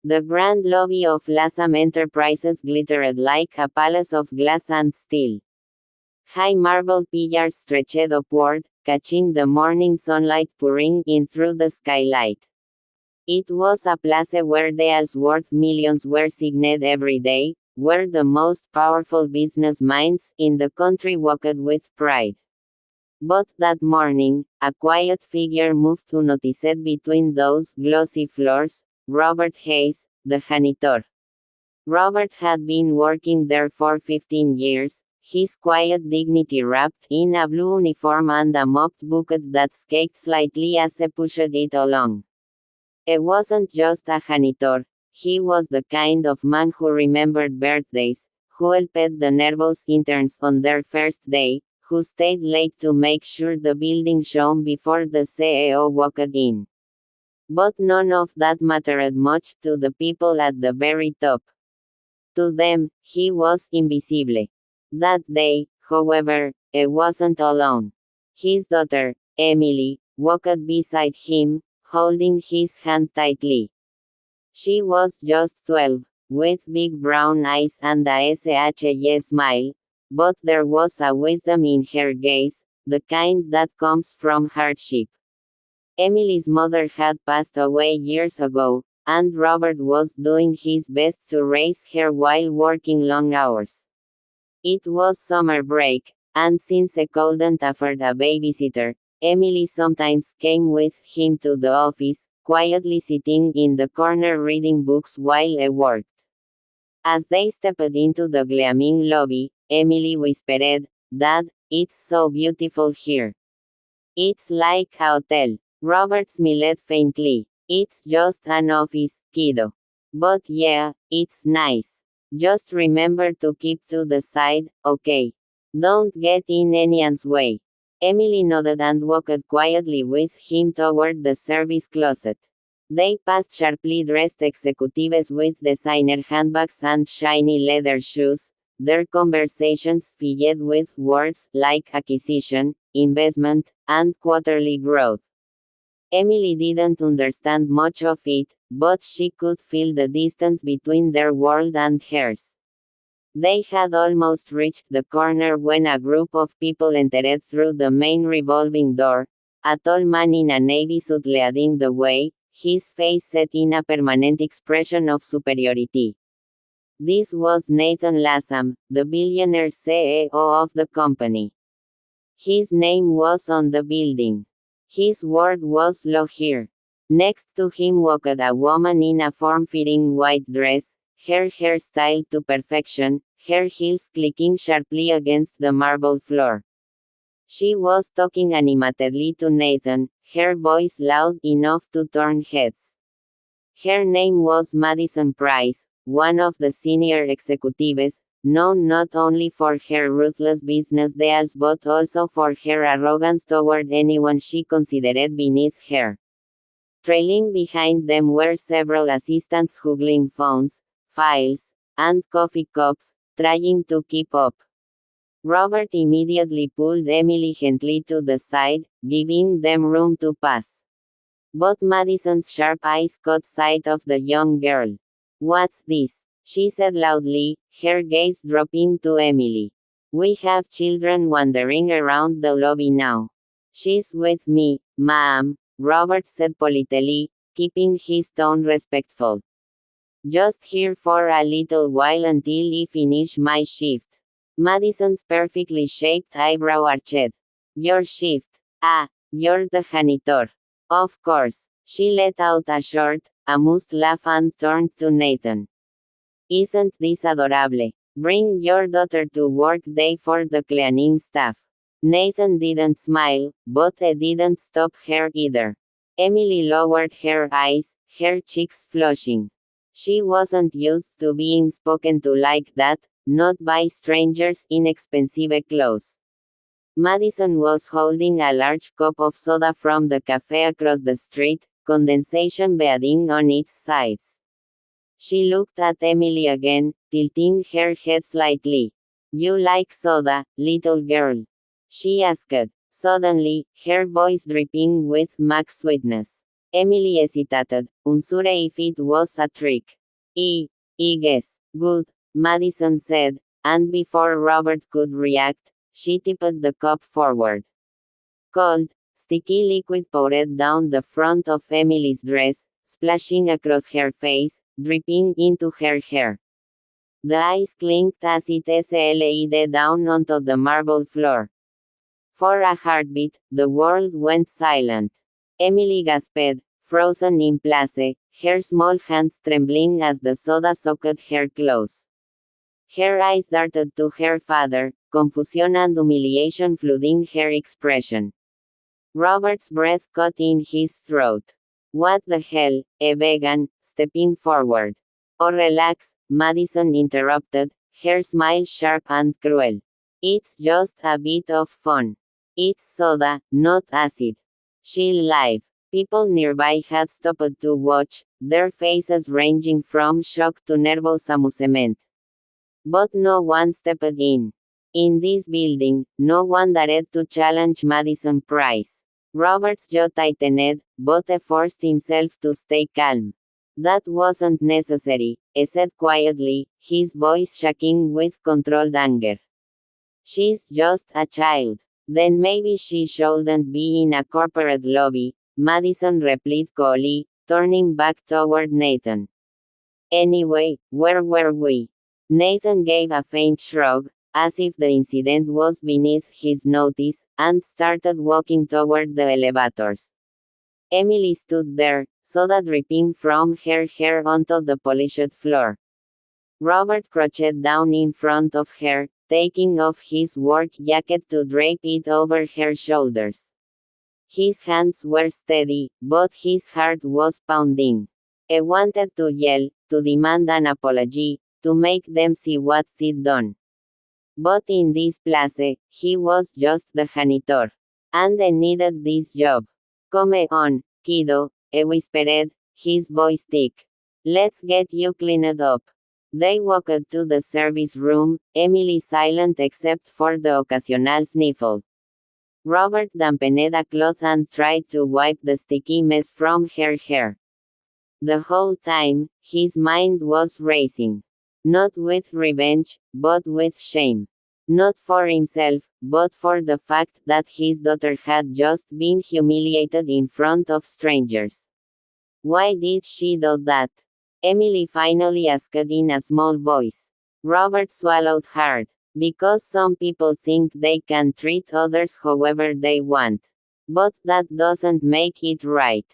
The grand lobby of Lassam Enterprises glittered like a palace of glass and steel. High marble pillars stretched upward, catching the morning sunlight pouring in through the skylight. It was a place where deals worth millions were signed every day, where the most powerful business minds in the country walked with pride. But that morning, a quiet figure moved unnoticed between those glossy floors, Robert Hayes, the janitor. Robert had been working there for 15 years, his quiet dignity wrapped in a blue uniform and a mopped bucket that skaked slightly as he pushed it along. He wasn't just a janitor, he was the kind of man who remembered birthdays, who helped the nervous interns on their first day, who stayed late to make sure the building shone before the CEO walked in. But none of that mattered much to the people at the very top. To them, he was invisible. That day, however, he wasn't alone. His daughter, Emily, walked beside him, holding his hand tightly. She was just 12, with big brown eyes and a SHY smile, but there was a wisdom in her gaze, the kind that comes from hardship. Emily's mother had passed away years ago, and Robert was doing his best to raise her while working long hours. It was summer break, and since he couldn't afford a babysitter, Emily sometimes came with him to the office, quietly sitting in the corner reading books while he worked. As they stepped into the gleaming lobby, Emily whispered, "Dad, it's so beautiful here." "It's like a hotel." Robert smiled faintly. "It's just an office, kiddo. But yeah, it's nice. Just remember to keep to the side, okay? Don't get in anyone's way." Emily nodded and walked quietly with him toward the service closet. They passed sharply dressed executives with designer handbags and shiny leather shoes, their conversations filled with words like acquisition, investment, and quarterly growth. Emily didn't understand much of it, but she could feel the distance between their world and hers. They had almost reached the corner when a group of people entered through the main revolving door, a tall man in a navy suit leading the way, his face set in a permanent expression of superiority. This was Nathan Lassam, the billionaire CEO of the company. His name was on the building. His word was law here. Next to him walked a woman in a form-fitting white dress, her hair styled to perfection, her heels clicking sharply against the marble floor. She was talking animatedly to Nathan, her voice loud enough to turn heads. Her name was Madison Price, one of the senior executives, known not only for her ruthless business deals but also for her arrogance toward anyone she considered beneath her. Trailing behind them were several assistants juggling phones, files, and coffee cups, trying to keep up. Robert immediately pulled Emily gently to the side, giving them room to pass. But Madison's sharp eyes caught sight of the young girl. "What's this?" she said loudly, her gaze dropping to Emily. "We have children wandering around the lobby now." "She's with me, ma'am," Robert said politely, keeping his tone respectful. "Just here for a little while until I finish my shift." Madison's perfectly shaped eyebrow arched. "Your shift? Ah, you're the janitor. Of course." She let out a short, amused laugh and turned to Nathan. "Isn't this adorable? Bring your daughter to work day for the cleaning staff." Nathan didn't smile, but he didn't stop her either. Emily lowered her eyes, her cheeks flushing. She wasn't used to being spoken to like that, not by strangers in expensive clothes. Madison was holding a large cup of soda from the cafe across the street, condensation beading on its sides. She looked at Emily again, tilting her head slightly. "You like soda, little girl?" she asked, suddenly, her voice dripping with mock sweetness. Emily hesitated, unsure if it was a trick. I guess. Good, Madison said, and before Robert could react, she tipped the cup forward. Cold, sticky liquid poured down the front of Emily's dress, splashing across her face, dripping into her hair. The ice clinked as it slid down onto the marble floor. For a heartbeat, the world went silent. Emily gasped, frozen in place, her small hands trembling as the soda soaked her clothes. Her eyes darted to her father, confusion and humiliation flooding her expression. Robert's breath caught in his throat. What the hell, a vegan, stepping forward. Oh relax, Madison interrupted, her smile sharp and cruel. It's just a bit of fun. It's soda, not acid. She'll live. People nearby had stopped to watch, their faces ranging from shock to nervous amusement. But no one stepped in. In this building, no one dared to challenge Madison Price. Robert's jaw tightened, but he forced himself to stay calm. That wasn't necessary, he said quietly, his voice shaking with controlled anger. She's just a child. Then maybe she shouldn't be in a corporate lobby, Madison replied coolly, turning back toward Nathan. Anyway, where were we? Nathan gave a faint shrug, as if the incident was beneath his notice, and started walking toward the elevators. Emily stood there, soda dripping from her hair onto the polished floor. Robert crouched down in front of her, taking off his work jacket to drape it over her shoulders. His hands were steady, but his heart was pounding. He wanted to yell, to demand an apology, to make them see what he'd done. But in this place, he was just the janitor. And he needed this job. Come on, kiddo, he whispered, his voice thick. Let's get you cleaned up. They walked to the service room, Emily silent except for the occasional sniffle. Robert dampened a cloth and tried to wipe the sticky mess from her hair. The whole time, his mind was racing. Not with revenge, but with shame. Not for himself, but for the fact that his daughter had just been humiliated in front of strangers. Why did she do that? Emily finally asked in a small voice. Robert swallowed hard. Because some people think they can treat others however they want. But that doesn't make it right.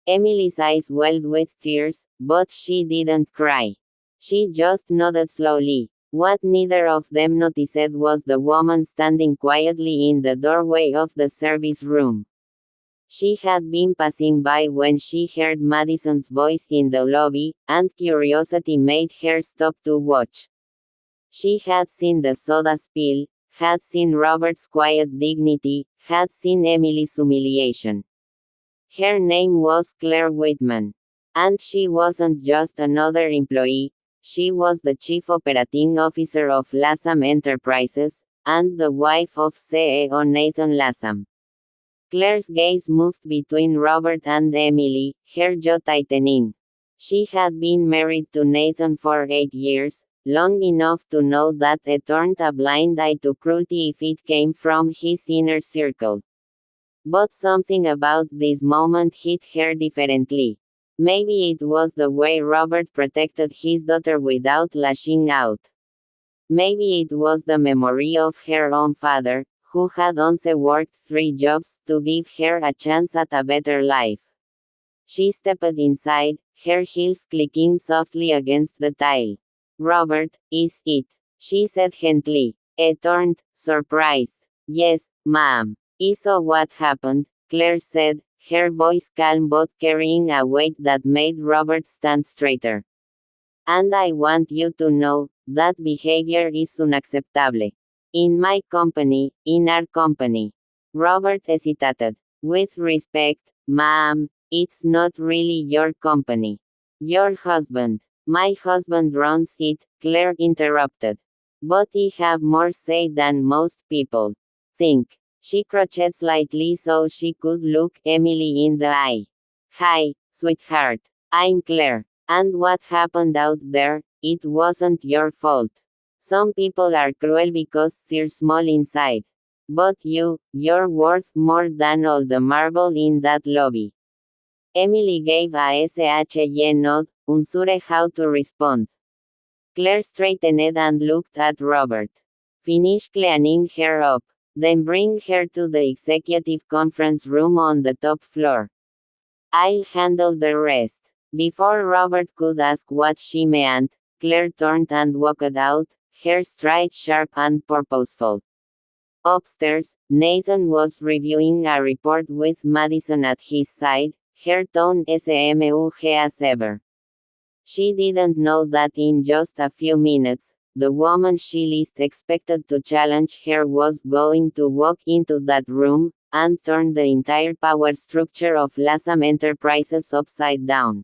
Emily's eyes welled with tears, but she didn't cry. She just nodded slowly. What neither of them noticed was the woman standing quietly in the doorway of the service room. She had been passing by when she heard Madison's voice in the lobby, and curiosity made her stop to watch. She had seen the soda spill, had seen Robert's quiet dignity, had seen Emily's humiliation. Her name was Claire Whitman. And she wasn't just another employee, she was the Chief Operating Officer of Lassam Enterprises, and the wife of CEO Nathan Lassam. Claire's gaze moved between Robert and Emily, her jaw tightening. She had been married to Nathan for 8 years, long enough to know that he turned a blind eye to cruelty if it came from his inner circle. But something about this moment hit her differently. Maybe it was the way Robert protected his daughter without lashing out. Maybe it was the memory of her own father, who had once worked 3 jobs to give her a chance at a better life. She stepped inside, her heels clicking softly against the tile. Robert, is it? She said gently. He turned, surprised. Yes, ma'am. I saw what happened, Claire said, her voice calm but carrying a weight that made Robert stand straighter. And I want you to know, that behavior is unacceptable. In my company, in our company. Robert hesitated. With respect, ma'am, it's not really your company. Your husband. My husband runs it, Claire interrupted. But I have more say than most people think. She crouched slightly so she could look Emily in the eye. Hi, Sweetheart, I'm Claire. And what happened out there, it wasn't your fault. Some people are cruel because they're small inside. But you're worth more than all the marble in that lobby. Emily gave a SHY nod, unsure how to respond. Claire straightened and looked at Robert. Finish cleaning her up. Then bring her to the executive conference room on the top floor. I'll handle the rest. Before Robert could ask what she meant, Claire turned and walked out, her stride sharp and purposeful. Upstairs, Nathan was reviewing a report with Madison at his side, her tone smug as ever. She didn't know that in just a few minutes, the woman she least expected to challenge her was going to walk into that room, and turn the entire power structure of Lassam Enterprises upside down.